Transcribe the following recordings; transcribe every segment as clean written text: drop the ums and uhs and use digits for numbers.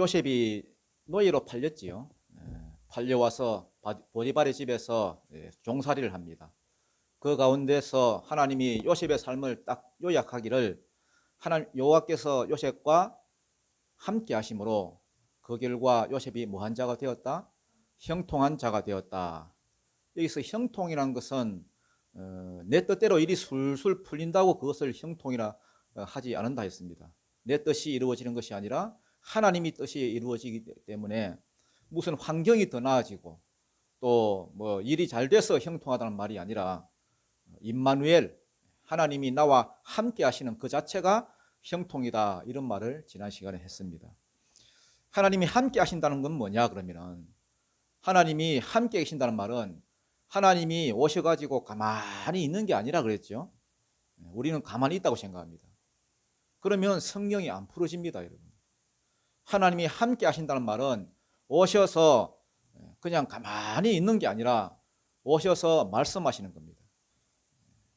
요셉이 노예로 팔렸지요. 팔려와서 보디발의 집에서 종살이를 합니다. 그 가운데서 하나님이 요셉의 삶을 딱 요약하기를 하나님 여호와께서 요셉과 함께 하심으로 그 결과 요셉이 뭐한 자가 되었다? 형통한 자가 되었다. 여기서 형통이라는 것은 내 뜻대로 일이 술술 풀린다고 그것을 형통이라 하지 않는다 했습니다. 내 뜻이 이루어지는 것이 아니라 하나님이 뜻이 이루어지기 때문에 무슨 환경이 더 나아지고 또 뭐 일이 잘 돼서 형통하다는 말이 아니라 임마누엘 하나님이 나와 함께 하시는 그 자체가 형통이다, 이런 말을 지난 시간에 했습니다. 하나님이 함께 하신다는 건 뭐냐 그러면은, 하나님이 함께 계신다는 말은 하나님이 오셔가지고 가만히 있는 게 아니라 그랬죠. 우리는 가만히 있다고 생각합니다. 그러면 성령이 안 풀어집니다, 여러분. 하나님이 함께 하신다는 말은 오셔서 그냥 가만히 있는 게 아니라 오셔서 말씀하시는 겁니다.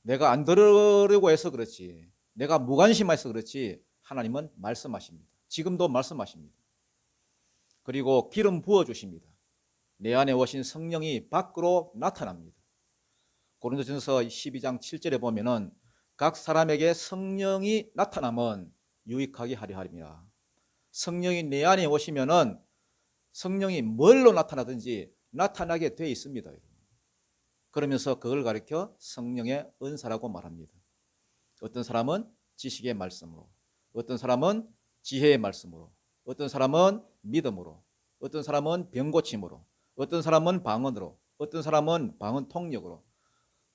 내가 안 들으려고 해서 그렇지, 내가 무관심해서 그렇지, 하나님은 말씀하십니다. 지금도 말씀하십니다. 그리고 기름 부어주십니다. 내 안에 오신 성령이 밖으로 나타납니다. 고린도전서 12장 7절에 보면은 각 사람에게 성령이 나타나면 유익하게 하려 함이라. 성령이 내 안에 오시면은 성령이 뭘로 나타나든지 나타나게 돼 있습니다. 그러면서 그걸 가리켜 성령의 은사라고 말합니다. 어떤 사람은 지식의 말씀으로, 어떤 사람은 지혜의 말씀으로, 어떤 사람은 믿음으로, 어떤 사람은 병고침으로, 어떤 사람은 방언으로, 어떤 사람은 방언 통역으로,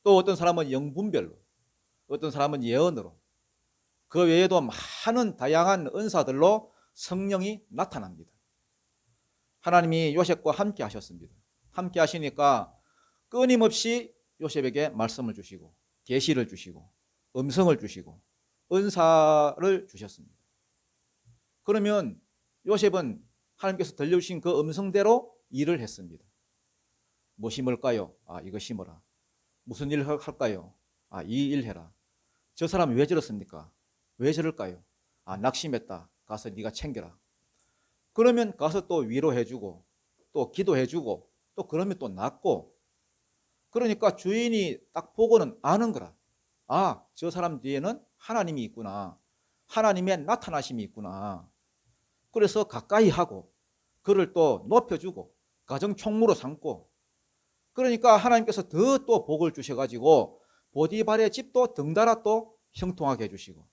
또 어떤 사람은 영분별로, 어떤 사람은 예언으로, 그 외에도 많은 다양한 은사들로 성령이 나타납니다. 하나님이 요셉과 함께 하셨습니다. 함께 하시니까 끊임없이 요셉에게 말씀을 주시고 계시를 주시고 음성을 주시고 은사를 주셨습니다. 그러면 요셉은 하나님께서 들려주신 그 음성대로 일을 했습니다. 뭐 심을까요? 이거 심어라. 무슨 일을 할까요? 이 일 해라. 저 사람이 왜 저렇습니까? 왜 저럴까요? 낙심했다. 가서 네가 챙겨라. 그러면 가서 또 위로해주고 또 기도해주고 또 그러면 또 낫고, 그러니까 주인이 딱 보고는 아는 거라. 저 사람 뒤에는 하나님이 있구나. 하나님의 나타나심이 있구나. 그래서 가까이 하고 그를 또 높여주고 가정 총무로 삼고, 그러니까 하나님께서 더 또 복을 주셔가지고 보디발의 집도 덩달아 또 형통하게 해주시고,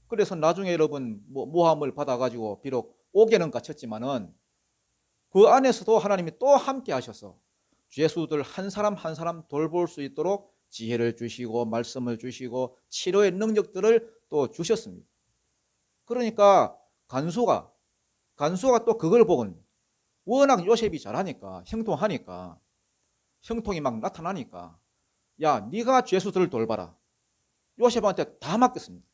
그래서 나중에 여러분 모함을 받아가지고 비록 옥에는 갇혔지만은 그 안에서도 하나님이 또 함께 하셔서 죄수들 한 사람 한 사람 돌볼 수 있도록 지혜를 주시고 말씀을 주시고 치료의 능력들을 또 주셨습니다. 그러니까 간수가 또 그걸 보곤, 워낙 요셉이 잘하니까 형통하니까 형통이 막 나타나니까, 야 네가 죄수들을 돌봐라. 요셉한테 다 맡겼습니다.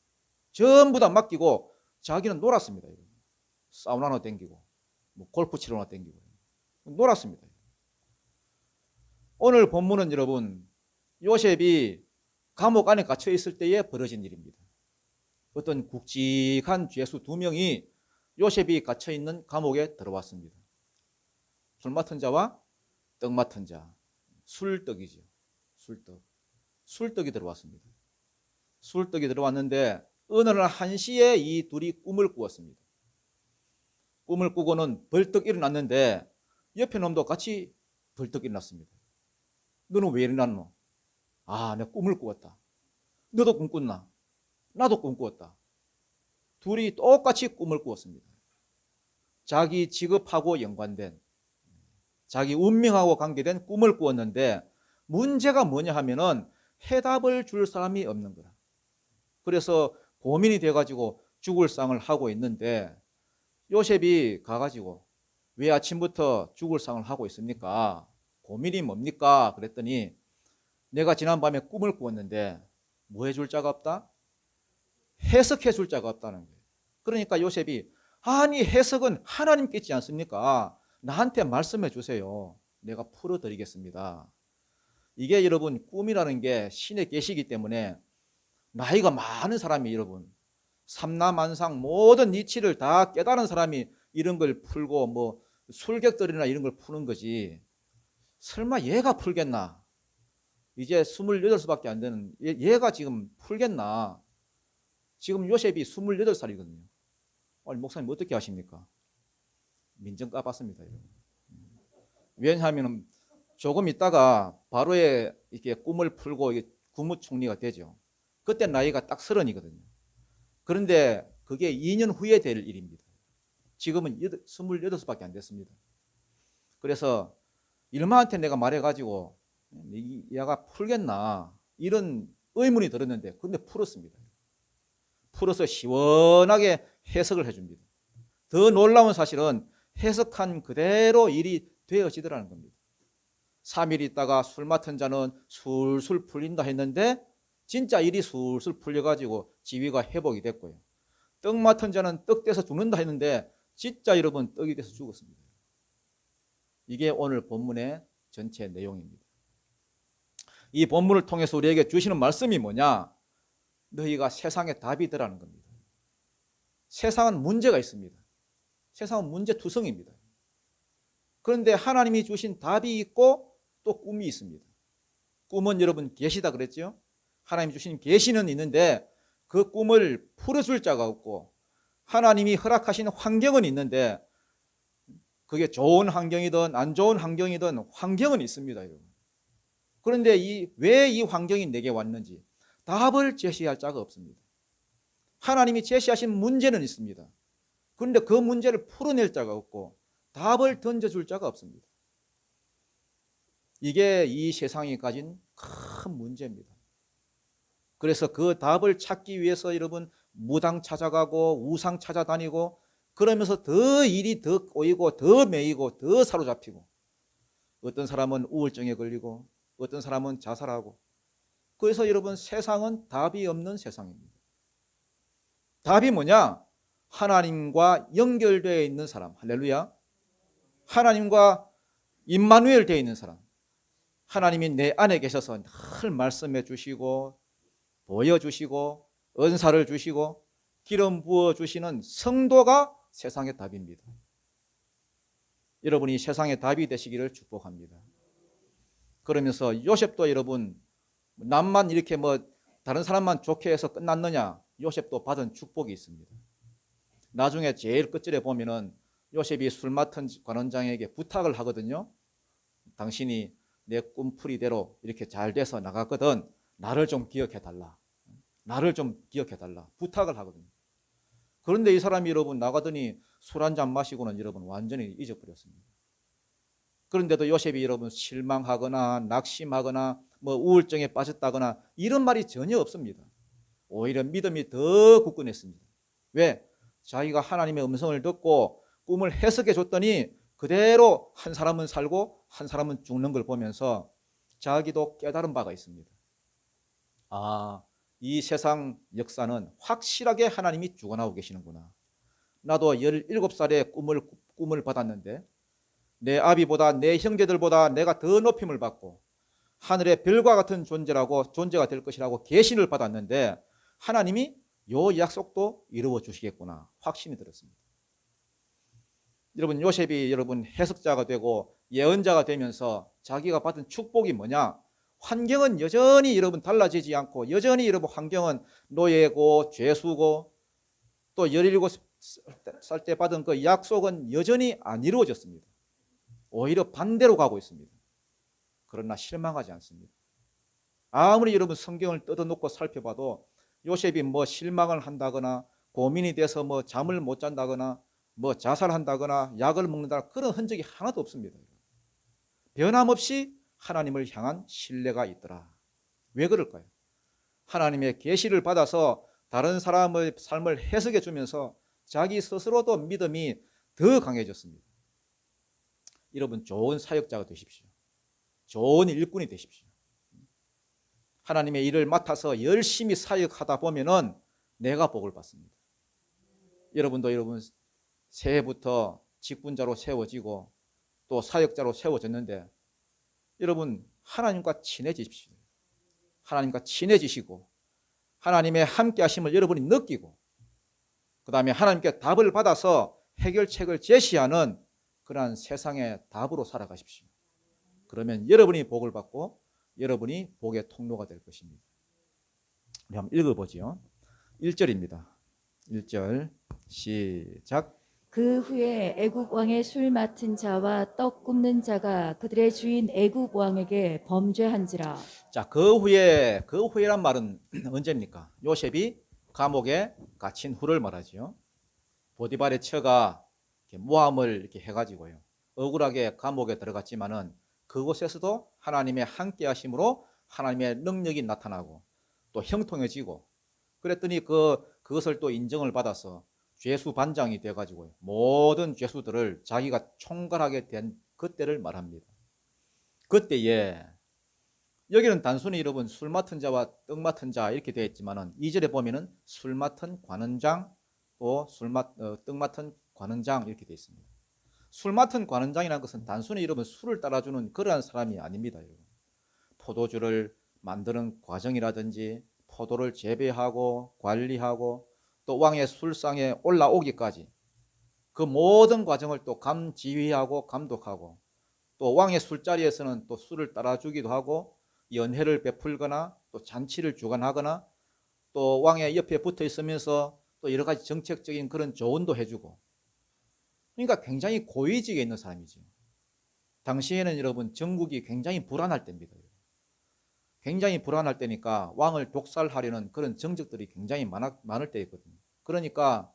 전부 다 맡기고 자기는 놀았습니다. 사우나나 댕기고 뭐 골프 치러나 댕기고 놀았습니다. 오늘 본문은 여러분 요셉이 감옥 안에 갇혀 있을 때에 벌어진 일입니다. 어떤 굵직한 죄수 2명이 요셉이 갇혀 있는 감옥에 들어왔습니다. 술 맡은 자와 떡 맡은 자, 술떡이죠. 술떡이 들어왔습니다. 술떡이 들어왔는데 어느 날 1시에 이 둘이 꿈을 꾸었습니다. 꿈을 꾸고는 벌떡 일어났는데 옆에 놈도 같이 벌떡 일어났습니다. 너는 왜 일어났노? 내가 꿈을 꾸었다. 너도 꿈 꿨나? 나도 꿈 꾸었다. 둘이 똑같이 꿈을 꾸었습니다. 자기 직업하고 연관된, 자기 운명하고 관계된 꿈을 꾸었는데 문제가 뭐냐 하면은 해답을 줄 사람이 없는 거라. 그래서 고민이 돼가지고 죽을 상을 하고 있는데 요셉이 가가지고 왜 아침부터 죽을 상을 하고 있습니까? 고민이 뭡니까? 그랬더니 내가 지난밤에 꿈을 꾸었는데 뭐 해줄 자가 없다? 해석해 줄 자가 없다는 거예요. 그러니까 요셉이 해석은 하나님께 있지 않습니까? 나한테 말씀해 주세요. 내가 풀어드리겠습니다. 이게 여러분 꿈이라는 게 신의 계시이기 때문에 나이가 많은 사람이 여러분 삼라만상 모든 이치를 다 깨달은 사람이 이런 걸 풀고 뭐 술객들이나 이런 걸 푸는 거지. 설마 얘가 풀겠나? 이제 28수밖에 안 되는 얘가 지금 풀겠나? 지금 요셉이 28살이거든요. 아니, 목사님 어떻게 하십니까? 민정 까봤습니다. 왜냐하면 조금 있다가 바로의 이렇게 꿈을 풀고 국무총리가 되죠. 그때 나이가 딱 30이거든요. 그런데 그게 2년 후에 될 일입니다. 지금은 28밖에 안 됐습니다. 그래서 일마한테 내가 말해가지고 얘가 풀겠나 이런 의문이 들었는데 근데 풀었습니다. 풀어서 시원하게 해석을 해줍니다. 더 놀라운 사실은 해석한 그대로 일이 되어지더라는 겁니다. 3일 있다가 술 맡은 자는 술술 풀린다 했는데 진짜 일이 술술 풀려가지고 지위가 회복이 됐고요. 떡 맡은 자는 떡 떼서 죽는다 했는데 진짜 여러분 떡이 돼서 죽었습니다. 이게 오늘 본문의 전체 내용입니다. 이 본문을 통해서 우리에게 주시는 말씀이 뭐냐? 너희가 세상의 답이 되라는 겁니다. 세상은 문제가 있습니다. 세상은 문제투성입니다. 그런데 하나님이 주신 답이 있고 또 꿈이 있습니다. 꿈은 여러분 계시다 그랬죠? 하나님이 주신 계시는 있는데 그 꿈을 풀어줄 자가 없고 하나님이 허락하신 환경은 있는데 그게 좋은 환경이든 안 좋은 환경이든 환경은 있습니다. 여러분. 그런데 왜 이 환경이 내게 왔는지 답을 제시할 자가 없습니다. 하나님이 제시하신 문제는 있습니다. 그런데 그 문제를 풀어낼 자가 없고 답을 던져줄 자가 없습니다. 이게 이 세상이 가진 큰 문제입니다. 그래서 그 답을 찾기 위해서 여러분 무당 찾아가고 우상 찾아다니고 그러면서 더 일이 더 꼬이고 더 매이고 더 사로잡히고 어떤 사람은 우울증에 걸리고 어떤 사람은 자살하고 그래서 여러분 세상은 답이 없는 세상입니다. 답이 뭐냐? 하나님과 연결되어 있는 사람. 할렐루야. 하나님과 임마누엘 되어 있는 사람. 하나님이 내 안에 계셔서 늘 말씀해 주시고 보여주시고 은사를 주시고 기름 부어 주시는 성도가 세상의 답입니다. 여러분이 세상의 답이 되시기를 축복합니다. 그러면서 요셉도 여러분 남만 이렇게 뭐 다른 사람만 좋게 해서 끝났느냐? 요셉도 받은 축복이 있습니다. 나중에 제일 끝절에 보면은 요셉이 술 맡은 관원장에게 부탁을 하거든요. 당신이 내 꿈풀이대로 이렇게 잘 돼서 나갔거든. 나를 좀 기억해달라. 나를 좀 기억해달라. 부탁을 하거든요. 그런데 이 사람이 여러분 나가더니 술 한 잔 마시고는 여러분 완전히 잊어버렸습니다. 그런데도 요셉이 여러분 실망하거나 낙심하거나 뭐 우울증에 빠졌다거나 이런 말이 전혀 없습니다. 오히려 믿음이 더 굳건했습니다. 왜? 자기가 하나님의 음성을 듣고 꿈을 해석해 줬더니 그대로 한 사람은 살고 한 사람은 죽는 걸 보면서 자기도 깨달은 바가 있습니다. 아, 이 세상 역사는 확실하게 하나님이 주관하고 계시는구나. 나도 17살에 꿈을 받았는데 내 아비보다 내 형제들보다 내가 더 높임을 받고 하늘의 별과 같은 존재가 될 것이라고 계시를 받았는데 하나님이 요 약속도 이루어 주시겠구나 확신이 들었습니다. 여러분 요셉이 여러분 해석자가 되고 예언자가 되면서 자기가 받은 축복이 뭐냐? 환경은 여전히 여러분 달라지지 않고 여전히 여러분 환경은 노예고 죄수고 또 17살 때 받은 그 약속은 여전히 안 이루어졌습니다. 오히려 반대로 가고 있습니다. 그러나 실망하지 않습니다. 아무리 여러분 성경을 뜯어놓고 살펴봐도 요셉이 뭐 실망을 한다거나 고민이 돼서 뭐 잠을 못 잔다거나 뭐 자살한다거나 약을 먹는다 그런 흔적이 하나도 없습니다. 변함없이 하나님을 향한 신뢰가 있더라. 왜 그럴까요? 하나님의 계시를 받아서 다른 사람의 삶을 해석해 주면서 자기 스스로도 믿음이 더 강해졌습니다. 여러분 좋은 사역자가 되십시오. 좋은 일꾼이 되십시오. 하나님의 일을 맡아서 열심히 사역하다 보면은 내가 복을 받습니다. 여러분도 여러분 새해부터 직분자로 세워지고 또 사역자로 세워졌는데 여러분 하나님과 친해지십시오. 하나님과 친해지시고 하나님의 함께 하심을 여러분이 느끼고 그 다음에 하나님께 답을 받아서 해결책을 제시하는 그러한 세상의 답으로 살아가십시오. 그러면 여러분이 복을 받고 여러분이 복의 통로가 될 것입니다. 우리 한번 읽어보죠. 1절입니다. 1절 시작. 그 후에 애굽 왕의 술 맡은 자와 떡 굽는 자가 그들의 주인 애굽 왕에게 범죄한지라. 자, 그 후에란 말은 언제입니까? 요셉이 감옥에 갇힌 후를 말하지요. 보디발의 처가 모함을 이렇게 해가지고요. 억울하게 감옥에 들어갔지만은 그곳에서도 하나님의 함께하심으로 하나님의 능력이 나타나고 또 형통해지고 그랬더니 그것을 또 인정을 받아서 죄수 반장이 돼가지고요. 모든 죄수들을 자기가 총괄하게 된 그때를 말합니다. 그때에 여기는 단순히 여러분 술 맡은 자와 떡 맡은 자 이렇게 되어 있지만은 2절에 보면은 술 맡은 관원장 또 떡 맡은 관원장 이렇게 되어 있습니다. 술 맡은 관원장이라는 것은 단순히 여러분 술을 따라주는 그러한 사람이 아닙니다. 여러분. 포도주를 만드는 과정이라든지 포도를 재배하고 관리하고 또 왕의 술상에 올라오기까지 그 모든 과정을 또 감지휘하고 감독하고 또 왕의 술자리에서는 또 술을 따라주기도 하고 연회를 베풀거나 또 잔치를 주관하거나 또 왕의 옆에 붙어 있으면서 또 여러 가지 정책적인 그런 조언도 해주고 그러니까 굉장히 고위직에 있는 사람이죠. 당시에는 여러분 전국이 굉장히 불안할 때입니다. 굉장히 불안할 때니까 왕을 독살하려는 그런 정적들이 굉장히 많을 때였거든요. 그러니까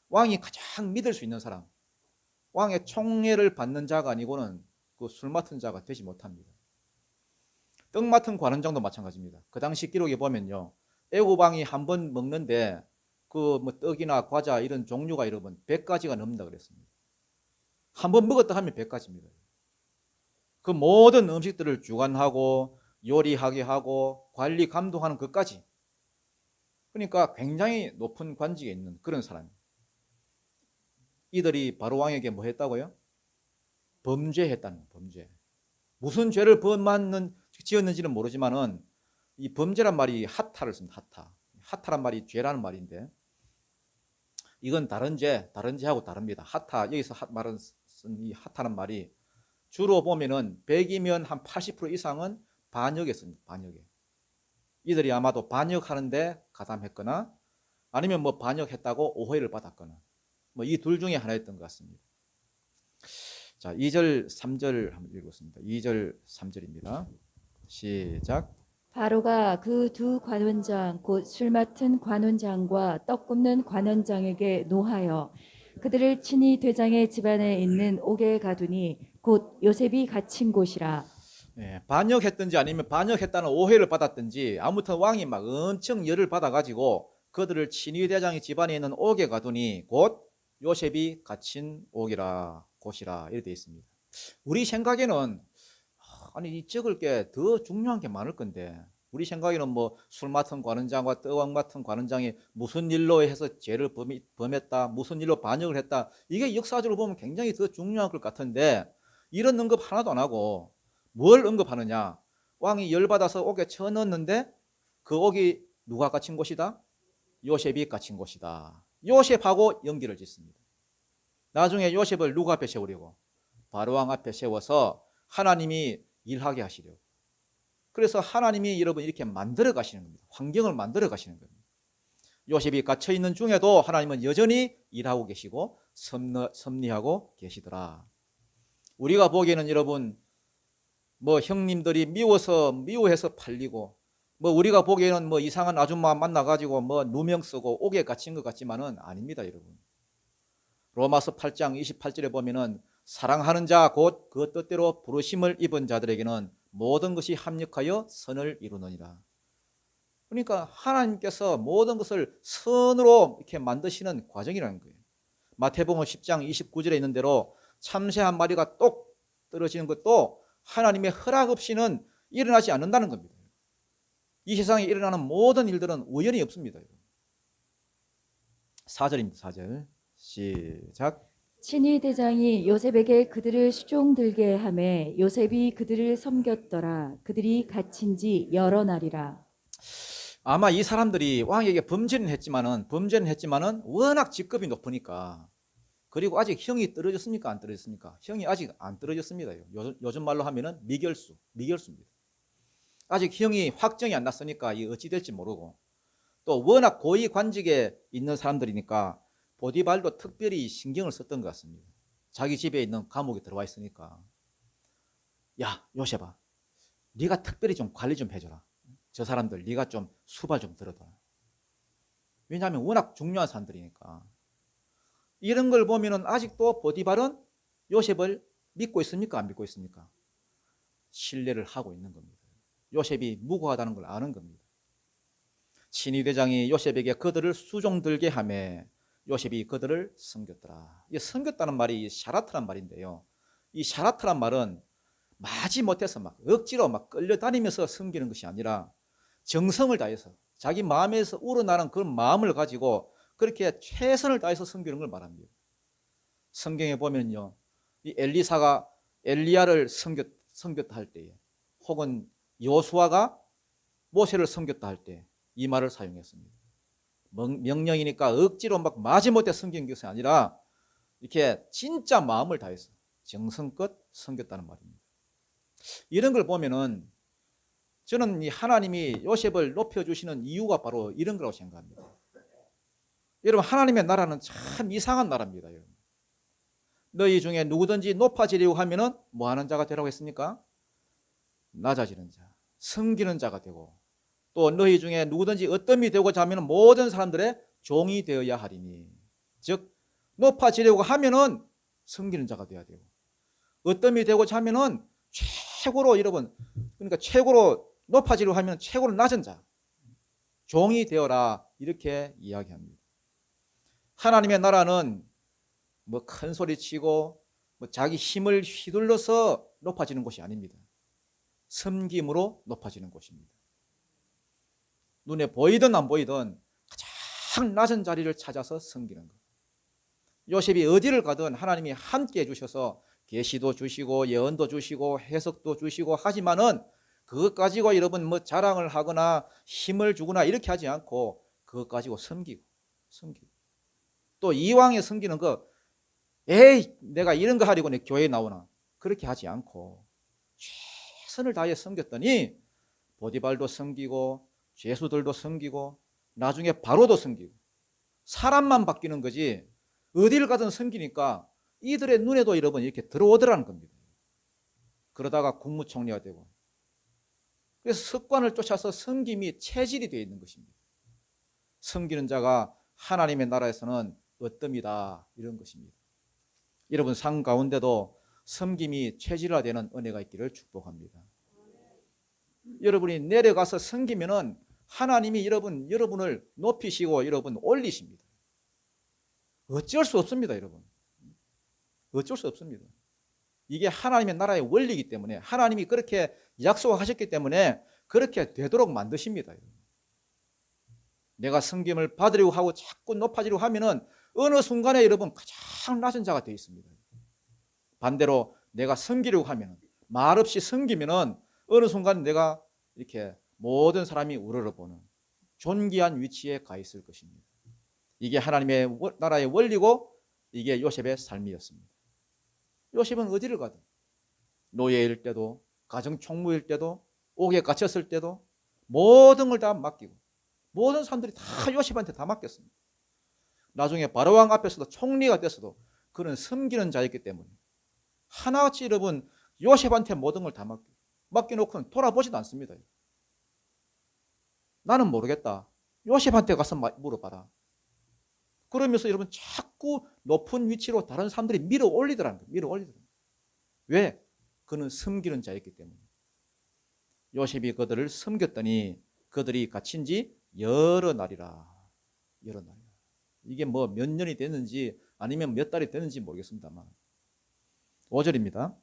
왕이 가장 믿을 수 있는 사람, 왕의 총애를 받는 자가 아니고는 그 술 맡은 자가 되지 못합니다. 떡 맡은 관원장도 마찬가지입니다. 그 당시 기록에 보면요, 애굽 왕이 한 번 먹는데 그 뭐 떡이나 과자 이런 종류가 여러분 100가지가 넘는다 그랬습니다. 한 번 먹었다 하면 100가지입니다. 그 모든 음식들을 주관하고 요리하게 하고 관리 감독하는 것까지. 그러니까 굉장히 높은 관직에 있는 그런 사람입니다. 이들이 바로 왕에게 뭐 했다고요? 범죄했다는 거예요. 범죄. 무슨 죄를 지었는지는 모르지만은 이 범죄란 말이 하타를 씁니다. 하타란 말이 죄라는 말인데 이건 다른 죄하고 다릅니다. 하타 여기서 말은 쓴 이 하타는 말이 주로 보면은 100이면 한 80% 이상은 반역에 씁니다. 반역에. 이들이 아마도 반역하는데 가담했거나 아니면 뭐 반역했다고 오해를 받았거나 뭐 이 둘 중에 하나였던 것 같습니다. 자, 2절, 3절 한번 읽겠습니다. 2절, 3절입니다. 시작. 바로가 그 두 관원장 곧 술 맡은 관원장과 떡 굽는 관원장에게 노하여 그들을 친히 대장의 집안에 있는 옥에 가두니 곧 요셉이 갇힌 곳이라. 네, 반역했든지 아니면 반역했다는 오해를 받았든지 아무튼 왕이 막 엄청 열을 받아가지고 그들을 친위 대장의 집안에 있는 옥에 가두니 곧 요셉이 갇힌 곳이라 이렇게 되어 있습니다. 우리 생각에는 아니 적을 게 더 중요한 게 많을 건데 우리 생각에는 뭐 술 맡은 관원장과 떡 맡은 관원장이 무슨 일로 해서 죄를 범했다 무슨 일로 반역을 했다 이게 역사적으로 보면 굉장히 더 중요한 것 같은데 이런 언급 하나도 안 하고 뭘 언급하느냐 왕이 열받아서 옥에 쳐넣었는데 그 옥이 누가 갇힌 곳이다? 요셉이 갇힌 곳이다. 요셉하고 연기를 짓습니다. 나중에 요셉을 누구 앞에 세우려고? 바로왕 앞에 세워서 하나님이 일하게 하시려고. 그래서 하나님이 여러분 이렇게 만들어 가시는 겁니다. 환경을 만들어 가시는 겁니다. 요셉이 갇혀 있는 중에도 하나님은 여전히 일하고 계시고 섭리하고 계시더라. 우리가 보기에는 여러분 뭐 형님들이 미워해서 팔리고 뭐 우리가 보기에는 뭐 이상한 아줌마 만나가지고 뭐 누명 쓰고 옥에 갇힌 것 같지만은 아닙니다, 여러분. 로마서 8장 28절에 보면은 사랑하는 자 곧 그 뜻대로 부르심을 입은 자들에게는 모든 것이 합력하여 선을 이루느니라. 그러니까 하나님께서 모든 것을 선으로 이렇게 만드시는 과정이라는 거예요. 마태복음 10장 29절에 있는 대로 참새 한 마리가 똑 떨어지는 것도 하나님의 허락 없이는 일어나지 않는다는 겁니다. 이 세상에 일어나는 모든 일들은 우연이 없습니다. 4절입니다. 4절 시작. 친위 대장이 요셉에게 그들을 수종들게 하매 요셉이 그들을 섬겼더라. 그들이 갇힌 지 여러 날이라. 아마 이 사람들이 왕에게 범죄는 했지만은 워낙 직급이 높으니까, 그리고 아직 형이 떨어졌습니까? 안 떨어졌습니까? 형이 아직 안 떨어졌습니다. 요즘 말로 하면은 미결수입니다. 아직 형이 확정이 안 났으니까 이 어찌 될지 모르고, 또 워낙 고위 관직에 있는 사람들이니까 보디발도 특별히 신경을 썼던 것 같습니다. 자기 집에 있는 감옥에 들어와 있으니까, 야 요셉아, 네가 특별히 좀 관리 좀 해줘라. 저 사람들 네가 좀 수발 좀 들어둬라. 왜냐하면 워낙 중요한 사람들이니까. 이런 걸 보면은 아직도 보디발은 요셉을 믿고 있습니까? 안 믿고 있습니까? 신뢰를 하고 있는 겁니다. 요셉이 무고하다는 걸 아는 겁니다. 친위대장이 요셉에게 그들을 수종들게 하매 요셉이 그들을 섬겼더라. 이 섬겼다는 말이 샤라트란 말인데요. 이 샤라트란 말은 마지 못해서 막 억지로 막 끌려다니면서 섬기는 것이 아니라 정성을 다해서 자기 마음에서 우러나는 그런 마음을 가지고 그렇게 최선을 다해서 섬기는 걸 말합니다. 성경에 보면요, 이 엘리사가 엘리야를 섬겼다 할 때에, 혹은 여호수아가 모세를 섬겼다 할 때 이 말을 사용했습니다. 명령이니까 억지로 막 마지못해 섬긴 것이 아니라 이렇게 진짜 마음을 다해서 정성껏 섬겼다는 말입니다. 이런 걸 보면은 저는 이 하나님이 요셉을 높여주시는 이유가 바로 이런 거라고 생각합니다. 여러분, 하나님의 나라는 참 이상한 나라입니다. 여러분, 너희 중에 누구든지 높아지려고 하면은 뭐 하는 자가 되라고 했습니까? 낮아지는 자, 섬기는 자가 되고, 또 너희 중에 누구든지 어떤이 되고자 하면 모든 사람들의 종이 되어야 하리니, 즉 높아지려고 하면은 섬기는 자가 되어야 되고, 어떤이 되고자 하면은 최고로, 여러분, 그러니까 최고로 높아지려고 하면 최고로 낮은 자, 종이 되어라, 이렇게 이야기합니다. 하나님의 나라는 뭐 큰 소리 치고 뭐 자기 힘을 휘둘러서 높아지는 곳이 아닙니다. 섬김으로 높아지는 곳입니다. 눈에 보이든 안 보이든 가장 낮은 자리를 찾아서 섬기는 것. 요셉이 어디를 가든 하나님이 함께 해주셔서 계시도 주시고 예언도 주시고 해석도 주시고 하지만은 그것 가지고 여러분 뭐 자랑을 하거나 힘을 주거나 이렇게 하지 않고 그것 가지고 섬기고 또 이왕에 섬기는 거, 에이 내가 이런 거 하려고 내 교회에 나오나, 그렇게 하지 않고 최선을 다해 섬겼더니 보디발도 섬기고 죄수들도 섬기고 나중에 바로도 섬기고, 사람만 바뀌는 거지 어디를 가든 섬기니까 이들의 눈에도 여러분 이렇게 들어오더라는 겁니다. 그러다가 국무총리가 되고, 그래서 습관을 쫓아서 섬김이 체질이 되어 있는 것입니다. 섬기는 자가 하나님의 나라에서는 어뜸이다, 이런 것입니다. 여러분, 삶 가운데도 섬김이 체질화되는 은혜가 있기를 축복합니다. 여러분이 내려가서 섬기면은 하나님이 여러분을 높이시고 여러분 올리십니다. 어쩔 수 없습니다, 여러분. 어쩔 수 없습니다. 이게 하나님의 나라의 원리이기 때문에, 하나님이 그렇게 약속하셨기 때문에 그렇게 되도록 만드십니다. 내가 섬김을 받으려고 하고 자꾸 높아지려고 하면은 어느 순간에 여러분 가장 낮은 자가 되어 있습니다. 반대로 내가 섬기려고 하면, 말없이 섬기면은 어느 순간 내가 이렇게 모든 사람이 우러러보는 존귀한 위치에 가 있을 것입니다. 이게 하나님의 나라의 원리고 이게 요셉의 삶이었습니다. 요셉은 어디를 가든, 노예일 때도 가정 총무일 때도 옥에 갇혔을 때도 모든 걸 다 맡기고 모든 사람들이 다 요셉한테 다 맡겼습니다. 나중에 바로왕 앞에서도 총리가 됐어도 그는 섬기는 자였기 때문에 하나같이 여러분 요셉한테 모든 걸 다 맡겨놓고는 돌아보지도 않습니다. 나는 모르겠다, 요셉한테 가서 물어봐라. 그러면서 여러분 자꾸 높은 위치로 다른 사람들이 밀어 올리더라는 거예요. 왜? 그는 섬기는 자였기 때문에. 요셉이 그들을 섬겼더니 그들이 갇힌 지 여러 날이라. 이게 뭐 몇 년이 됐는지 아니면 몇 달이 됐는지 모르겠습니다만, 5절입니다.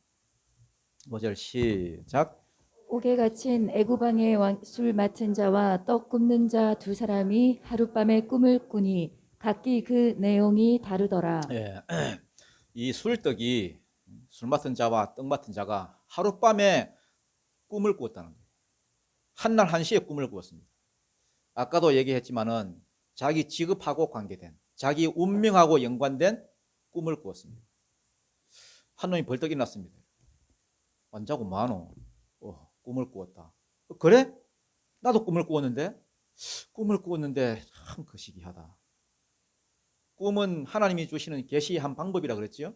5절 시작. 옥에 갇힌 애구방의 술 맡은 자와 떡 굽는 자 두 사람이 하룻밤에 꿈을 꾸니 각기 그 내용이 다르더라. 예. 이 술떡이, 술 맡은 자와 떡 맡은 자가 하룻밤에 꿈을 꾸었다는 거예요. 한날 한시에 꿈을 꾸었습니다. 아까도 얘기했지만은 자기 직업하고 관계된, 자기 운명하고 연관된 꿈을 꾸었습니다. 한 놈이 벌떡 일어났습니다. 안 자고 뭐하노? 꿈을 꾸었다. 그래? 나도 꿈을 꾸었는데 참 거시기하다. 꿈은 하나님이 주시는 계시의 한 방법이라 그랬지요.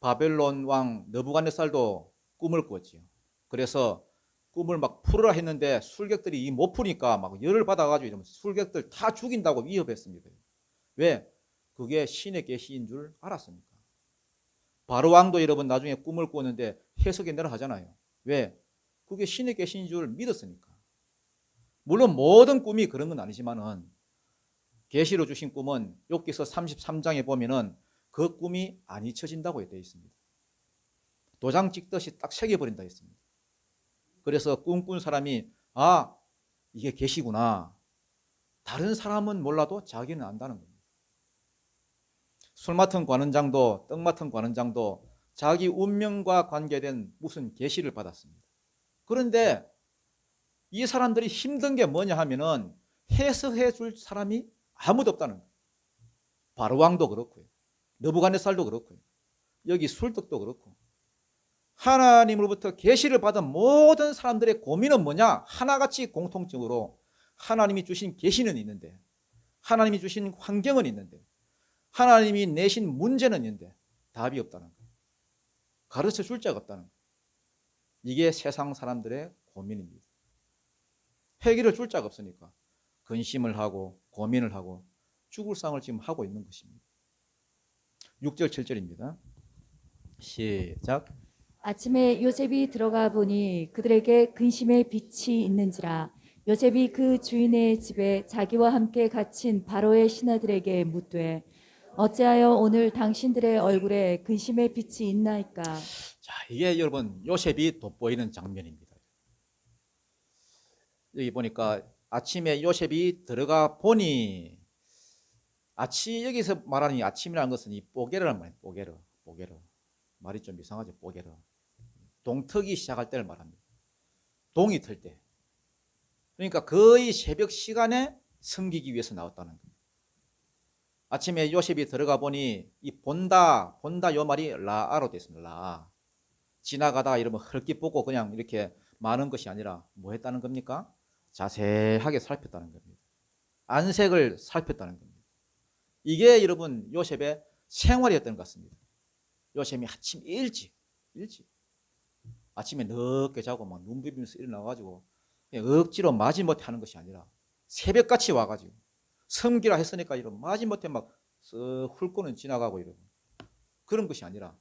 바벨론 왕 느부갓네살도 꿈을 꾸었지요. 그래서 꿈을 막 풀으라 했는데 술객들이 못 푸니까 막 열을 받아가지고 이러면 술객들 다 죽인다고 위협했습니다. 왜? 그게 신의 계시인 줄 알았으니까. 바로 왕도 여러분 나중에 꿈을 꾸었는데 해석이 내려 하잖아요. 왜? 그게 신의 계시인 줄 믿었으니까. 물론 모든 꿈이 그런 건 아니지만은 계시로 주신 꿈은 욥기서 33장에 보면은 그 꿈이 안 잊혀진다고 되어 있습니다. 도장 찍듯이 딱 새겨버린다 했습니다. 그래서 꿈꾼 사람이 이게 계시구나. 다른 사람은 몰라도 자기는 안다는 겁니다. 술 맡은 관원장도 떡 맡은 관원장도 자기 운명과 관계된 무슨 계시를 받았습니다. 그런데 이 사람들이 힘든 게 뭐냐 하면은 해석해 줄 사람이 아무도 없다는 거예요. 바로왕도 그렇고요. 느부갓네살도 그렇고요. 여기 술떡도 그렇고. 하나님으로부터 계시를 받은 모든 사람들의 고민은 뭐냐? 하나같이 공통적으로 하나님이 주신 계시는 있는데, 하나님이 주신 환경은 있는데, 하나님이 내신 문제는 있는데 답이 없다는 거예요. 가르쳐 줄 자가 없다는 거예요. 이게 세상 사람들의 고민입니다. 해결을 줄 자가 없으니까 근심을 하고 고민을 하고 죽을 상을 지금 하고 있는 것입니다. 6절 7절입니다. 시작. 아침에 요셉이 들어가 보니 그들에게 근심의 빛이 있는지라. 요셉이 그 주인의 집에 자기와 함께 갇힌 바로의 신하들에게 묻되 어찌하여 오늘 당신들의 얼굴에 근심의 빛이 있나이까. 자, 이게 여러분 요셉이 돋보이는 장면입니다. 여기 보니까 아침에 요셉이 들어가 보니, 여기서 말하는 이 아침이라는 것은 이 뽀게르란 말이에요. 뽀게르. 말이 좀 이상하죠. 뽀게르. 동트기 시작할 때를 말합니다. 동이 틀 때. 그러니까 거의 새벽 시간에 섬기기 위해서 나왔다는 거예요. 아침에 요셉이 들어가 보니 이 본다 요 말이 라아로 되어 있습니다. 라아. 지나가다 이러면 헐기 보고 그냥 이렇게 마는 것이 아니라 뭐 했다는 겁니까? 자세하게 살폈다는 겁니다. 안색을 살폈다는 겁니다. 이게 여러분 요셉의 생활이었던 것 같습니다. 요셉이 아침 일찍 아침에 늦게 자고 막 눈 비비면서 일어나가지고 억지로 마지못해 하는 것이 아니라 새벽같이 와가지고 섬기라 했으니까 이런 마지못해 막 쓱 훑고는 지나가고 이러고 그런 것이 아니라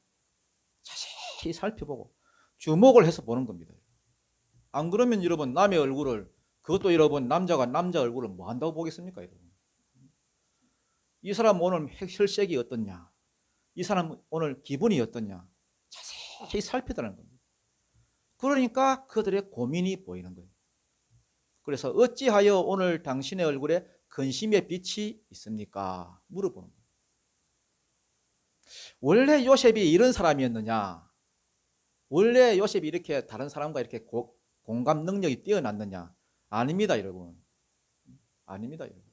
자세히 살펴보고 주목을 해서 보는 겁니다. 안 그러면 여러분 남의 얼굴을, 그것도 여러분 남자가 남자 얼굴을 뭐 한다고 보겠습니까? 여러분 이 사람 오늘 혈색이 어떻냐, 이 사람 오늘 기분이 어떻냐 자세히 살피다는 겁니다. 그러니까 그들의 고민이 보이는 거예요. 그래서 어찌하여 오늘 당신의 얼굴에 근심의 빛이 있습니까? 물어보는 거예요. 원래 요셉이 이런 사람이었느냐? 원래 요셉이 이렇게 다른 사람과 이렇게 공감 능력이 뛰어났느냐? 아닙니다, 여러분. 아닙니다, 여러분.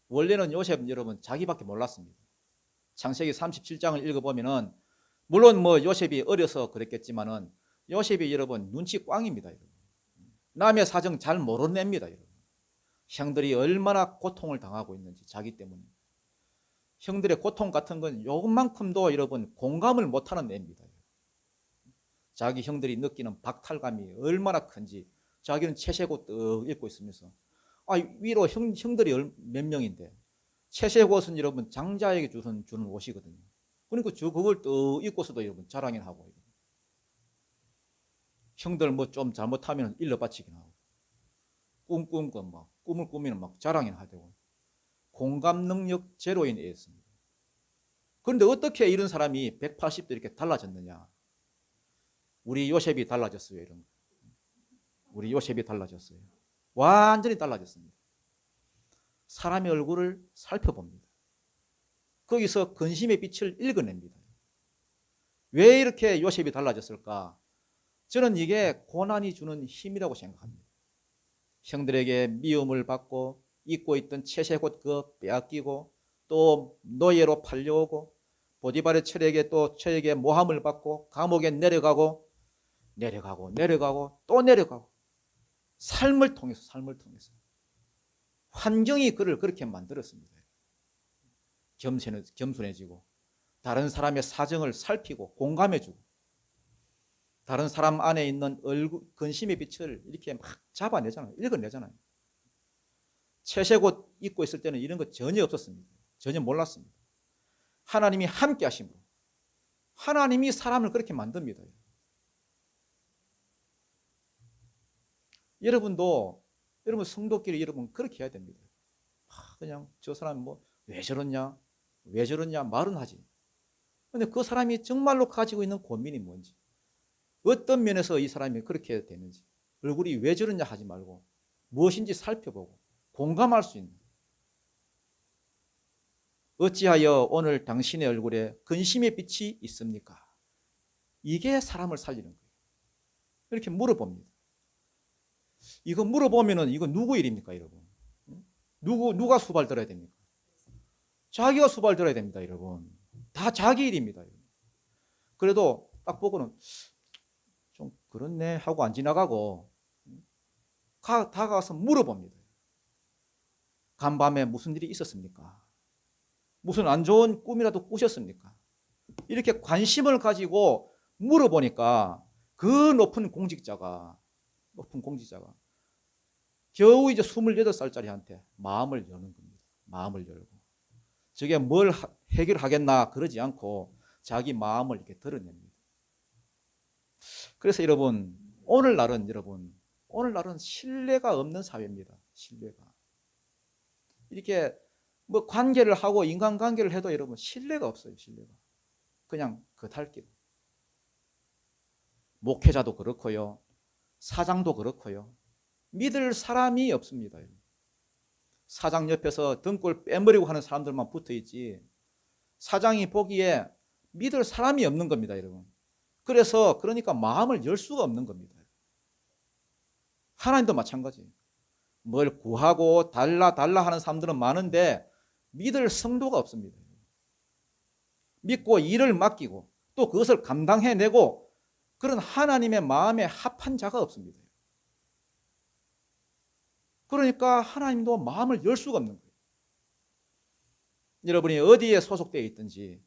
원래는 요셉은 여러분 자기밖에 몰랐습니다. 창세기 37장을 읽어보면은 물론 뭐 요셉이 어려서 그랬겠지만은 요셉이 여러분 눈치 꽝입니다, 여러분. 남의 사정 잘 모르는 애입니다, 여러분. 형들이 얼마나 고통을 당하고 있는지 자기 때문에. 형들의 고통 같은 건 요만큼도 여러분 공감을 못하는 애입니다. 자기 형들이 느끼는 박탈감이 얼마나 큰지 자기는 채색옷 떡 입고 있으면서 위로 형들이 몇 명인데 채색옷은 여러분 장자에게 주는 옷이거든요. 그러니까 그걸 떡 입고서도 여러분 자랑을 하고 형들 뭐 좀 잘못하면 일러 바치긴 하고 꿈을 꾸미는 막 자랑을 하고 공감 능력 제로인 애였습니다. 그런데 어떻게 이런 사람이 180도 이렇게 달라졌느냐? 우리 요셉이 달라졌어요. 이런 거. 우리 요셉이 달라졌어요. 완전히 달라졌습니다. 사람의 얼굴을 살펴봅니다. 거기서 근심의 빛을 읽어냅니다. 왜 이렇게 요셉이 달라졌을까? 저는 이게 고난이 주는 힘이라고 생각합니다. 형들에게 미움을 받고 입고 있던 채색옷 그 빼앗기고 또 노예로 팔려오고 보디발의 철에게 또 철에게 모함을 받고 감옥에 내려가고 또 내려가고 삶을 통해서 환경이 그를 그렇게 만들었습니다. 겸손해지고 다른 사람의 사정을 살피고 공감해주고 다른 사람 안에 있는 얼굴, 근심의 빛을 이렇게 막 잡아내잖아요. 읽어내잖아요. 채색옷 입고 있을 때는 이런 거 전혀 없었습니다. 전혀 몰랐습니다. 하나님이 함께 하심으로 하나님이 사람을 그렇게 만듭니다. 여러분도 여러분 성도끼리 여러분 그렇게 해야 됩니다. 그냥 저 사람 뭐 왜 저러냐 말은 하지. 근데 그 사람이 정말로 가지고 있는 고민이 뭔지, 어떤 면에서 이 사람이 그렇게 되는지, 얼굴이 왜 저러냐 하지 말고 무엇인지 살펴보고 공감할 수 있는. 어찌하여 오늘 당신의 얼굴에 근심의 빛이 있습니까? 이게 사람을 살리는 거예요. 이렇게 물어봅니다. 이거 물어보면은 이거 누구 일입니까, 여러분? 누가 수발 들어야 됩니까? 자기가 수발 들어야 됩니다, 여러분. 다 자기 일입니다. 그래도 딱 보고는 좀 그렇네 하고 안 지나가고 다가가서 물어봅니다. 간밤에 무슨 일이 있었습니까? 무슨 안 좋은 꿈이라도 꾸셨습니까? 이렇게 관심을 가지고 물어보니까 그 높은 공직자가 겨우 이제 28살짜리한테 마음을 여는 겁니다. 마음을 열고. 저게 뭘 해결하겠나 그러지 않고 자기 마음을 이렇게 드러냅니다. 그래서 여러분, 오늘날은 신뢰가 없는 사회입니다. 신뢰가. 이렇게 뭐 관계를 하고 인간관계를 해도 여러분 신뢰가 없어요. 신뢰가. 그냥 겉핥기로. 목회자도 그렇고요. 사장도 그렇고요. 믿을 사람이 없습니다. 사장 옆에서 등골 빼버리고 하는 사람들만 붙어있지 사장이 보기에 믿을 사람이 없는 겁니다, 여러분. 그러니까 마음을 열 수가 없는 겁니다. 하나님도 마찬가지. 뭘 구하고 달라 하는 사람들은 많은데 믿을 성도가 없습니다. 믿고 일을 맡기고 또 그것을 감당해내고 그런 하나님의 마음에 합한 자가 없습니다. 그러니까 하나님도 마음을 열 수가 없는 거예요. 여러분이 어디에 소속되어 있든지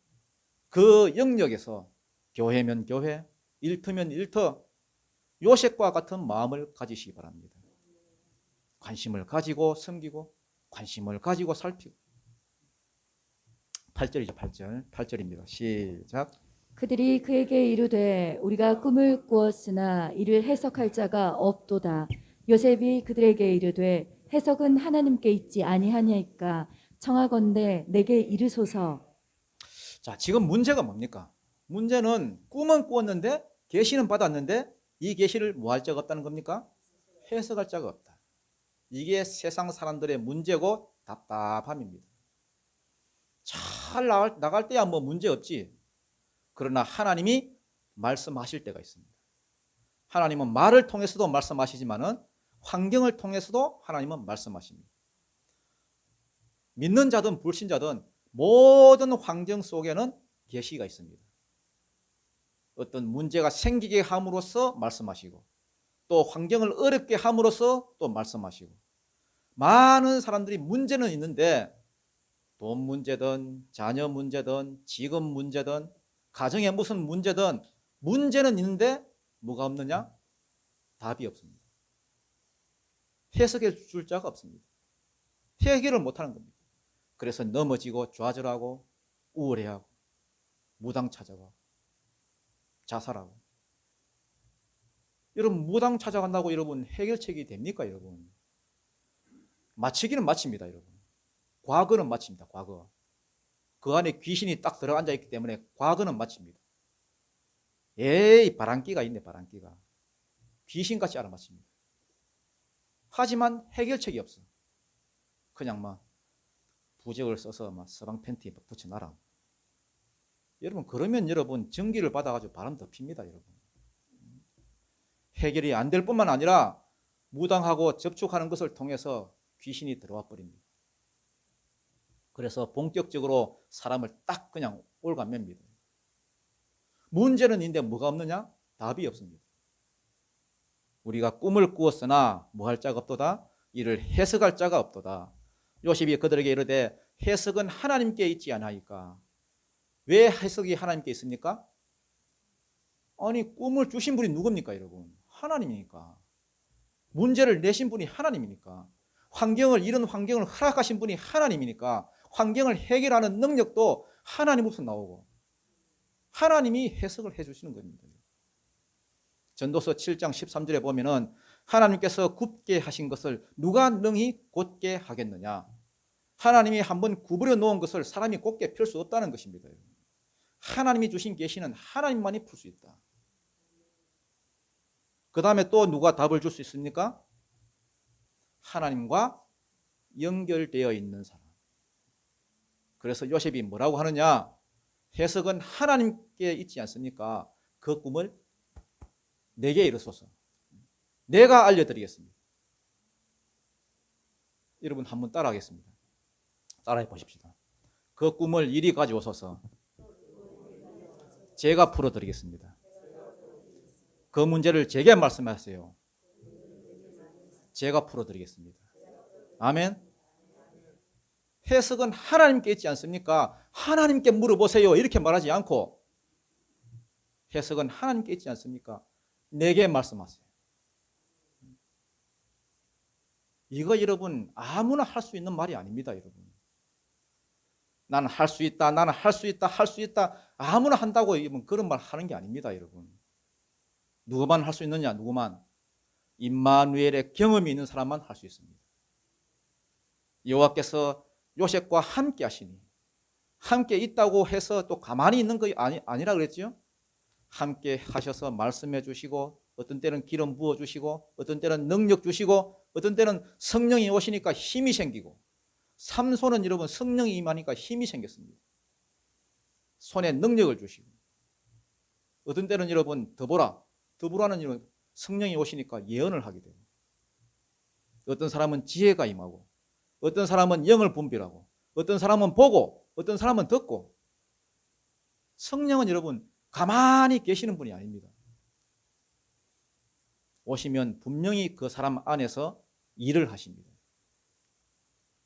그 영역에서 교회면 교회, 일터면 일터, 요셉과 같은 마음을 가지시기 바랍니다. 관심을 가지고 섬기고 관심을 가지고 살피고. 8절이죠. 8절입니다. 시작. 그들이 그에게 이르되 우리가 꿈을 꾸었으나 이를 해석할 자가 없도다. 요셉이 그들에게 이르되 해석은 하나님께 있지 아니하냐이까 청하건대 내게 이르소서. 자, 지금 문제가 뭡니까? 문제는 꿈은 꾸었는데 계시는 받았는데 이 계시를 뭐 할 자가 없다는 겁니까? 해석할 자가 없다. 이게 세상 사람들의 문제고 답답함입니다. 잘 나갈 때야 뭐 문제 없지. 그러나 하나님이 말씀하실 때가 있습니다. 하나님은 말을 통해서도 말씀하시지만은 환경을 통해서도 하나님은 말씀하십니다. 믿는 자든 불신자든 모든 환경 속에는 계시가 있습니다. 어떤 문제가 생기게 함으로써 말씀하시고 또 환경을 어렵게 함으로써 또 말씀하시고 많은 사람들이 문제는 있는데 돈 문제든 자녀 문제든 직업 문제든 가정에 무슨 문제든 문제는 있는데 뭐가 없느냐? 답이 없습니다. 해석해 줄 자가 없습니다. 해결을 못하는 겁니다. 그래서 넘어지고 좌절하고 우울해하고 무당 찾아가고 자살하고. 여러분 무당 찾아간다고 여러분 해결책이 됩니까? 여러분 마치기는 마칩니다. 여러분 과거는 마칩니다. 과거. 그 안에 귀신이 딱 들어앉아 있기 때문에 과거는 마칩니다. 에이 바람기가 있네. 바람기가 귀신같이 알아맞힙니다. 하지만 해결책이 없어. 그냥 막 부적을 써서 막 서방 팬티에 붙여놔라. 여러분 그러면 여러분 전기를 받아가지고 바람 덮입니다. 여러분 해결이 안 될 뿐만 아니라 무당하고 접촉하는 것을 통해서 귀신이 들어와 버립니다. 그래서 본격적으로 사람을 딱 그냥 올가맵니다. 문제는 있는데 뭐가 없느냐? 답이 없습니다. 우리가 꿈을 꾸었으나 뭐 할 자가 없도다? 이를 해석할 자가 없도다. 요셉이 그들에게 이르되 해석은 하나님께 있지 않나이까. 왜 해석이 하나님께 있습니까? 아니 꿈을 주신 분이 누굽니까 여러분? 하나님이니까. 문제를 내신 분이 하나님이니까. 이런 환경을 허락하신 분이 하나님이니까 환경을 해결하는 능력도 하나님으로부터 나오고 하나님이 해석을 해주시는 겁니다. 전도서 7장 13절에 보면은 하나님께서 굽게 하신 것을 누가 능히 곧게 하겠느냐. 하나님이 한번 구부려 놓은 것을 사람이 곧게 펼 수 없다는 것입니다. 하나님이 주신 계시는 하나님만이 풀 수 있다. 그 다음에 또 누가 답을 줄 수 있습니까? 하나님과 연결되어 있는 사람. 그래서 요셉이 뭐라고 하느냐? 해석은 하나님께 있지 않습니까? 그 꿈을 내게 이르소서. 내가 알려드리겠습니다. 여러분 한번 따라하겠습니다. 따라해 보십시다. 그 꿈을 이리 가져오소서. 제가 풀어드리겠습니다. 그 문제를 제게 말씀하세요. 제가 풀어드리겠습니다. 아멘. 해석은 하나님께 있지 않습니까? 하나님께 물어보세요. 이렇게 말하지 않고 해석은 하나님께 있지 않습니까? 내게 말씀하세요. 이거 여러분 아무나 할 수 있는 말이 아닙니다. 여러분. 나는 할 수 있다. 나는 할 수 있다. 할 수 있다. 아무나 한다고 그런 말 하는 게 아닙니다. 여러분. 누구만 할 수 있느냐? 누구만? 임마누엘의 경험이 있는 사람만 할 수 있습니다. 여호와께서 요셉과 함께 하시니 함께 있다고 해서 또 가만히 있는 거 아니라 그랬죠? 함께 하셔서 말씀해 주시고 어떤 때는 기름 부어 주시고 어떤 때는 능력 주시고 어떤 때는 성령이 오시니까 힘이 생기고 삼손은 여러분 성령이 임하니까 힘이 생겼습니다. 손에 능력을 주시고 어떤 때는 여러분 드보라는 여러분 성령이 오시니까 예언을 하게 되고 어떤 사람은 지혜가 임하고 어떤 사람은 영을 분별하고 어떤 사람은 보고 어떤 사람은 듣고 성령은 여러분 가만히 계시는 분이 아닙니다. 오시면 분명히 그 사람 안에서 일을 하십니다.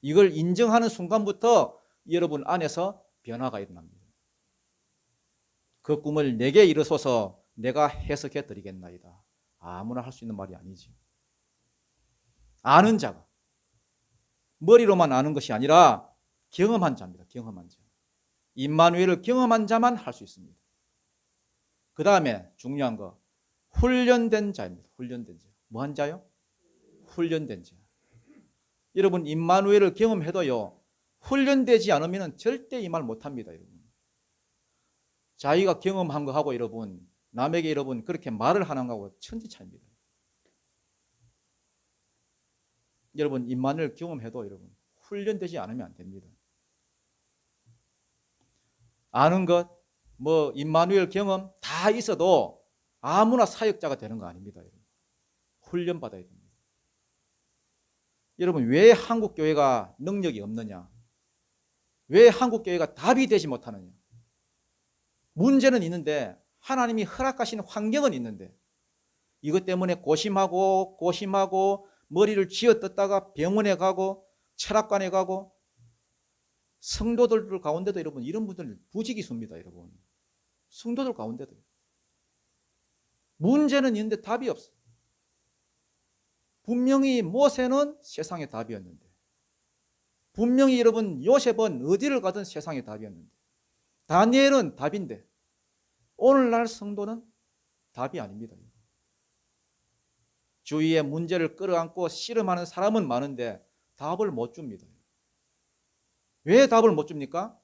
이걸 인정하는 순간부터 여러분 안에서 변화가 일어납니다. 그 꿈을 내게 이르소서 내가 해석해 드리겠나이다. 아무나 할 수 있는 말이 아니지. 아는 자가 머리로만 아는 것이 아니라 경험한 자입니다. 경험한 자. 임마누엘을 경험한 자만 할 수 있습니다. 그 다음에 중요한 거 훈련된 자입니다. 훈련된 자. 뭐한 자요? 훈련된 자. 여러분 임마누엘을 경험해도요 훈련되지 않으면 절대 이 말 못합니다. 여러분. 자기가 경험한 거 하고 여러분 남에게 여러분 그렇게 말을 하는 거하고 천지차이입니다. 여러분 임마누엘 경험해도 여러분 훈련되지 않으면 안 됩니다. 아는 것, 뭐 임마누엘 경험 다 있어도 아무나 사역자가 되는 거 아닙니다. 여러분. 훈련받아야 됩니다. 여러분 왜 한국 교회가 능력이 없느냐? 왜 한국 교회가 답이 되지 못하느냐? 문제는 있는데 하나님이 허락하신 환경은 있는데 이것 때문에 고심하고 머리를 쥐어뜯다가 병원에 가고 철학관에 가고 성도들 가운데도 여러분 이런 분들 부지기수입니다. 여러분. 성도들 가운데도 문제는 있는데 답이 없어요. 분명히 모세는 세상의 답이었는데 분명히 여러분 요셉은 어디를 가든 세상의 답이었는데 다니엘은 답인데 오늘날 성도는 답이 아닙니다. 주위에 문제를 끌어안고 씨름하는 사람은 많은데 답을 못 줍니다. 왜 답을 못 줍니까?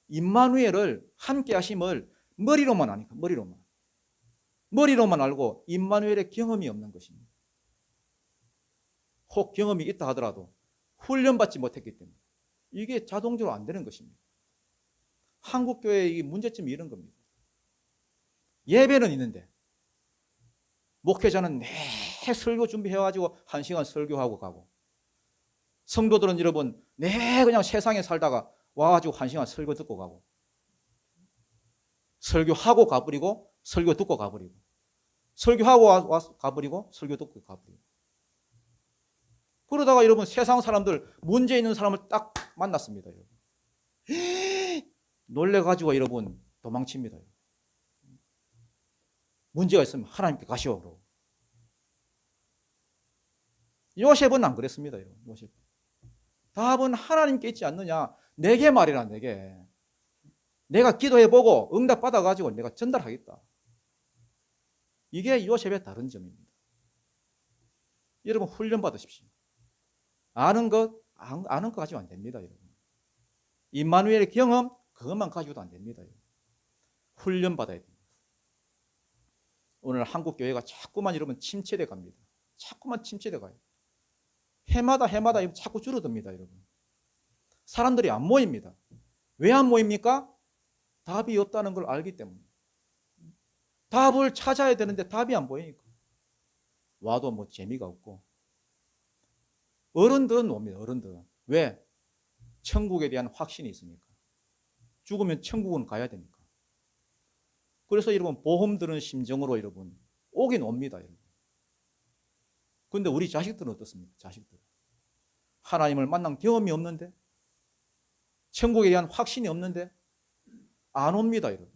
임마누엘을 함께 하심을 머리로만 아니까 머리로만 알고 임마누엘의 경험이 없는 것입니다. 혹 경험이 있다 하더라도 훈련받지 못했기 때문에 이게 자동적으로 안 되는 것입니다. 한국교회의 문제점이 이런 겁니다. 예배는 있는데 목회자는 매 설교 준비해가지고 1시간 설교하고 가고, 성도들은 여러분 내 그냥 세상에 살다가 와가지고 1시간 설교 듣고 가고, 설교하고 가버리고 설교 듣고 가버리고, 설교하고 와서 가버리고 설교 듣고 가버리고. 그러다가 여러분 세상 사람들 문제 있는 사람을 딱 만났습니다. 여러분. 놀래가지고 여러분 도망칩니다. 문제가 있으면 하나님께 가시오. 그러고. 요셉은 안 그랬습니다. 여러분. 요셉. 답은 하나님께 있지 않느냐. 내게 말이라. 내게. 내가 기도해보고 응답 받아가지고 내가 전달하겠다. 이게 요셉의 다른 점입니다. 여러분 훈련 받으십시오. 아는 것 가지고 안 됩니다. 여러분. 임마누엘의 경험 그것만 가지고도 안 됩니다. 여러분. 훈련 받아야 됩니다. 오늘 한국 교회가 자꾸만 여러분 침체돼 갑니다. 자꾸만 침체돼 가요. 해마다 자꾸 줄어듭니다. 여러분. 사람들이 안 모입니다. 왜 안 모입니까? 답이 없다는 걸 알기 때문에. 답을 찾아야 되는데 답이 안 보이니까. 와도 뭐 재미가 없고. 어른들은 옵니다. 어른들은. 왜? 천국에 대한 확신이 있으니까. 죽으면 천국은 가야 되니까. 그래서 여러분 보험 드는 심정으로 여러분 오긴 옵니다. 여러분. 근데 우리 자식들은 어떻습니까? 자식들. 하나님을 만난 경험이 없는데, 천국에 대한 확신이 없는데 안 옵니다. 여러분.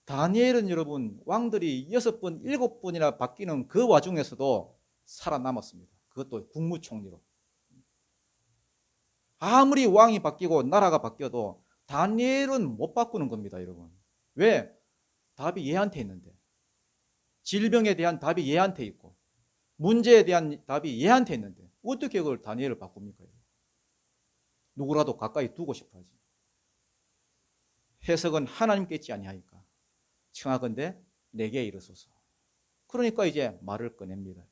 다니엘은 여러분 왕들이 6번, 7번이나 바뀌는 그 와중에서도 살아남았습니다. 그것도 국무총리로. 아무리 왕이 바뀌고 나라가 바뀌어도 다니엘은 못 바꾸는 겁니다. 여러분. 왜? 답이 얘한테 있는데. 질병에 대한 답이 얘한테 있고 문제에 대한 답이 얘한테 있는데 어떻게 그걸 다니엘을 바꿉니까? 누구라도 가까이 두고 싶어 하지. 해석은 하나님께 있지 아니하니까 청하건대 내게 이르소서. 그러니까 이제 말을 꺼냅니다.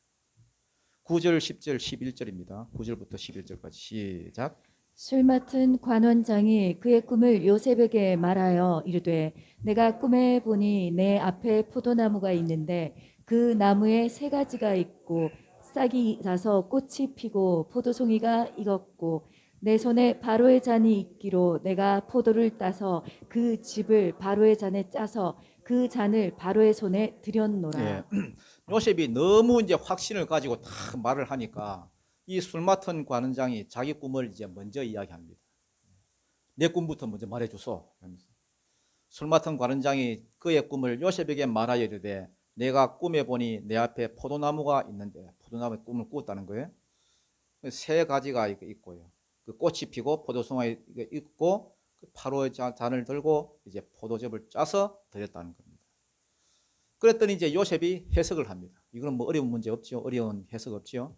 9절, 10절, 11절입니다. 9절부터 11절까지 시작. 술 맡은 관원장이 그의 꿈을 요셉에게 말하여 이르되 내가 꿈에 보니 내 앞에 포도나무가 있는데 그 나무에 세 가지가 있고 싹이 나서 꽃이 피고 포도송이가 익었고 내 손에 바로의 잔이 있기로 내가 포도를 따서 그 즙을 바로의 잔에 짜서 그 잔을 바로의 손에 들였노라. 예. 요셉이 너무 이제 확신을 가지고 다 말을 하니까 이 술 맡은 관원장이 자기 꿈을 이제 먼저 이야기합니다. 내 꿈부터 먼저 말해주소. 술 맡은 관원장이 그의 꿈을 요셉에게 말하여 이르되 내가 꿈에 보니 내 앞에 포도나무가 있는데, 포도나무에 꿈을 꾸었다는 거예요. 세 가지가 있고요. 그 꽃이 피고 포도송이 있고 바로의 잔을 들고 이제 포도즙을 짜서 드렸다는 겁니다. 그랬더니 이제 요셉이 해석을 합니다. 이건 뭐 어려운 문제 없지요. 어려운 해석 없지요.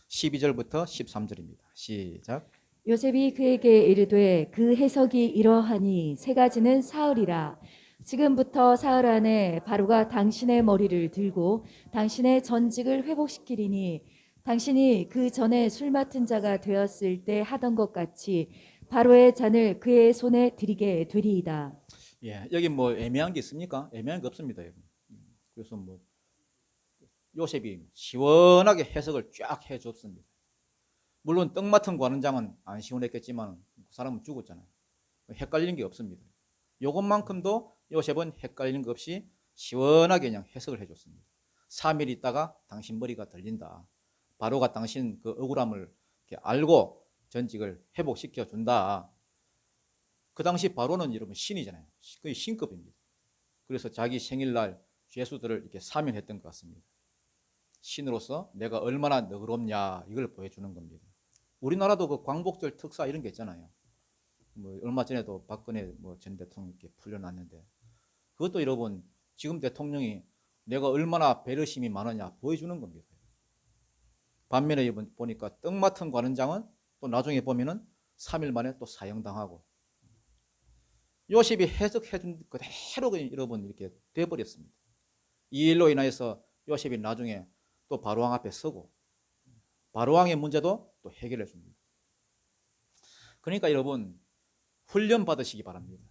12절부터 13절입니다. 시작. 요셉이 그에게 이르되 그 해석이 이러하니 세 가지는 사흘이라. 지금부터 사흘 안에 바로가 당신의 머리를 들고 당신의 전직을 회복시키리니 당신이 그 전에 술 맡은 자가 되었을 때 하던 것 같이 바로의 잔을 그의 손에 드리게 되리이다. 예, 여기 뭐 애매한 게 있습니까? 애매한 게 없습니다. 여러분. 그래서 뭐 요셉이 시원하게 해석을 쫙 해줬습니다. 물론 떡 맡은 관원장은 안 시원했겠지만 그 사람은 죽었잖아요. 헷갈리는 게 없습니다. 이것만큼도 요셉은 헷갈리는 것 없이 시원하게 그냥 해석을 해줬습니다. 3일 있다가 당신 머리가 들린다. 바로가 당신 그 억울함을 이렇게 알고 전직을 회복시켜 준다. 그 당시 바로는 여러분 신이잖아요. 거의 신급입니다. 그래서 자기 생일날 죄수들을 이렇게 사면했던 것 같습니다. 신으로서 내가 얼마나 너그럽냐 이걸 보여주는 겁니다. 우리나라도 그 광복절 특사 이런 게 있잖아요. 뭐 얼마 전에도 박근혜 뭐 전 대통령 이렇게 풀려났는데 그것도 여러분 지금 대통령이 내가 얼마나 배려심이 많으냐 보여주는 겁니다. 반면에 보니까 떡 맡은 관원장은 또 나중에 보면은 3일 만에 또 사형당하고 요셉이 해석해준 그대로 여러분 이렇게 돼버렸습니다. 이 일로 인해서 요셉이 나중에 또 바로왕 앞에 서고 바로왕의 문제도 또 해결해 줍니다. 그러니까 여러분 훈련 받으시기 바랍니다.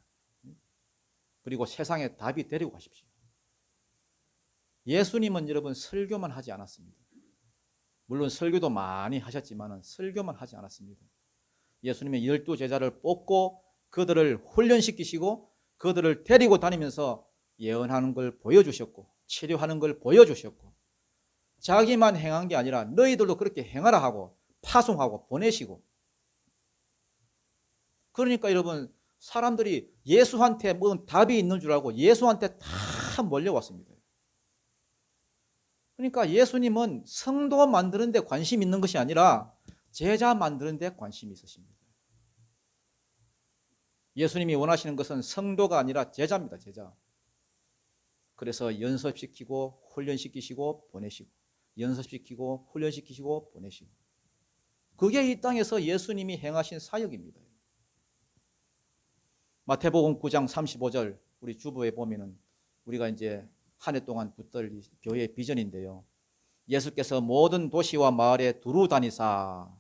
그리고 세상에 답이 데리고 가십시오. 예수님은 여러분 설교만 하지 않았습니다. 물론 설교도 많이 하셨지만 설교만 하지 않았습니다. 예수님의 12 제자를 뽑고 그들을 훈련시키시고 그들을 데리고 다니면서 예언하는 걸 보여주셨고 치료하는 걸 보여주셨고 자기만 행한 게 아니라 너희들도 그렇게 행하라 하고 파송하고 보내시고, 그러니까 여러분 사람들이 예수한테 뭐 답이 있는 줄 알고 예수한테 다 몰려왔습니다. 그러니까 예수님은 성도 만드는 데 관심 있는 것이 아니라 제자 만드는 데 관심이 있으십니다. 예수님이 원하시는 것은 성도가 아니라 제자입니다. 제자. 그래서 연습시키고 훈련시키시고 보내시고, 연습시키고 훈련시키시고 보내시고, 그게 이 땅에서 예수님이 행하신 사역입니다. 마태복음 9장 35절 우리 주보에 보면은 우리가 이제 한 해 동안 붙들 교회의 비전인데요. 예수께서 모든 도시와 마을에 두루 다니사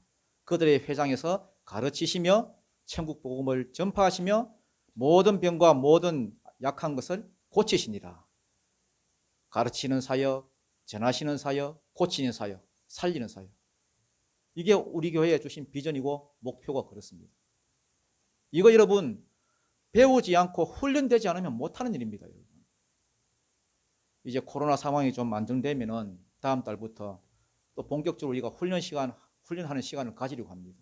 그들의 회장에서 가르치시며 천국 복음을 전파하시며 모든 병과 모든 약한 것을 고치시니라. 가르치는 사역, 전하시는 사역, 고치는 사역, 살리는 사역. 이게 우리 교회에 주신 비전이고 목표가 그렇습니다. 이거 여러분 배우지 않고 훈련되지 않으면 못하는 일입니다. 여러분. 이제 코로나 상황이 좀 안정되면은 다음 달부터 또 본격적으로 우리가 훈련하는 시간을 가지려고 합니다.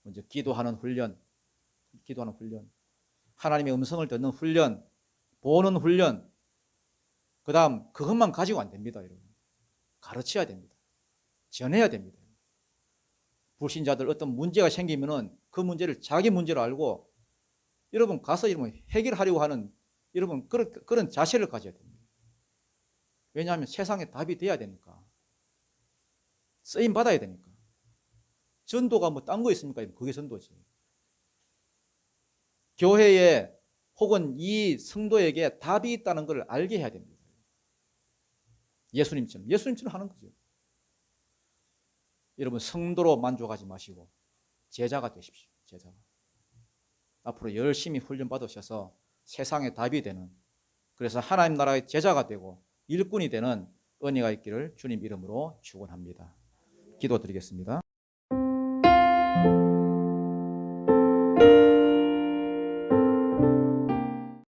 먼저 기도하는 훈련, 하나님의 음성을 듣는 훈련, 보는 훈련. 그다음 그것만 가지고 안 됩니다, 여러분. 가르쳐야 됩니다. 전해야 됩니다. 불신자들 어떤 문제가 생기면은 그 문제를 자기 문제로 알고 여러분 가서 여러분 해결하려고 하는 여러분 그런 자세를 가져야 됩니다. 왜냐하면 세상에 답이 돼야 되니까. 쓰임 받아야 되니까. 전도가 뭐 딴 거 있습니까? 그게 전도지. 교회에 혹은 이 성도에게 답이 있다는 걸 알게 해야 됩니다. 예수님처럼 하는 거죠. 여러분 성도로 만족하지 마시고 제자가 되십시오. 제자가. 앞으로 열심히 훈련 받으셔서 세상에 답이 되는, 그래서 하나님 나라의 제자가 되고 일꾼이 되는 은혜가 있기를 주님 이름으로 축원합니다. 기도드리겠습니다.